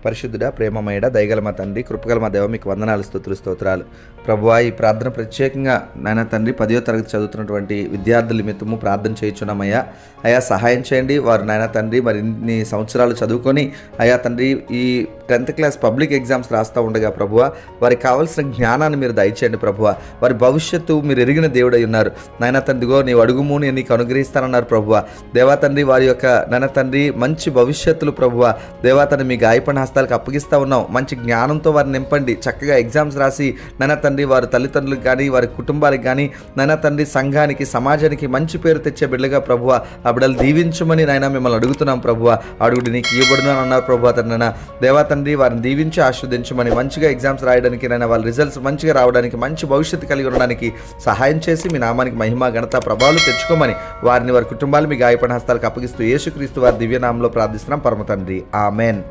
పరిశుద్ధుడా, ప్రేమమయుడ, దయగల మా తండ్రి, కృపగల మా దేవ, మీకు వందనాలు, స్తుతులు, స్తోత్రాలు. ప్రభువా, ఈ ప్రార్థన ప్రత్యేకంగా నాయన తండ్రి 10వ తరగతి చదువుతున్నటువంటి విద్యార్థుల నిమిత్తము ప్రార్థన చేయించున్నామయ్యా. అయా సహాయం చేయండి. వారు నాయన తండ్రి మరి ఇన్ని సంవత్సరాలు చదువుకొని అయా తండ్రి ఈ 10th క్లాస్ పబ్లిక్ ఎగ్జామ్స్ రాస్తూ ఉండగా ప్రభువా, వారికి కావాల్సిన జ్ఞానాన్ని మీరు దయచేయండి ప్రభువా. వారి భవిష్యత్తు మీరు ఎరిగిన దేవుడై ఉన్నారు నాయన తండ్రిగో. నీవు అడుగుము, నేను నీకు అనుగ్రహిస్తానన్నారు ప్రభువా. దేవా తండ్రి, వారి యొక్క నాయన తండ్రి మంచి భవిష్యత్తులు ప్రభువా, దేవా తండ్రి మీ గాయపడిన హస్తాలకు అప్పగిస్తూ ఉన్నాం. మంచి జ్ఞానంతో వారిని నింపండి. చక్కగా ఎగ్జామ్స్ రాసి నాయన తండ్రి వారి తల్లిదండ్రులకు కానీ వారి కుటుంబాలకు కానీ నాయన తండ్రి సంఘానికి సమాజానికి మంచి పేరు తెచ్చే బిడ్డగా ప్రభువా ఆ బిడ్డలు దీవించమని నాయన మిమ్మల్ని అడుగుతున్నాం ప్రభువా. అడుగుడు నీకు ఇవ్వబడును అన్నారు ప్రభువా తండ్రి. దేవా తండ్రి వారిని దీవించి ఆస్వాదించమని, మంచిగా ఎగ్జామ్స్ రాయడానికి నాయన వాళ్ళ రిజల్ట్స్ మంచిగా రావడానికి, మంచి భవిష్యత్తు కలిగి ఉండడానికి సహాయం చేసి మీ నామానికి మహిమ ఘనత ప్రభావాలు తెచ్చుకోమని వారిని వారి కుటుంబాలు మీ గాయపడిన హస్తాలకు అప్పగిస్తూ యేసుక్రీస్తు వారి దివ్యనామంలో ప్రార్థిస్తున్నాం పరమ తండ్రి. ఆమెన్.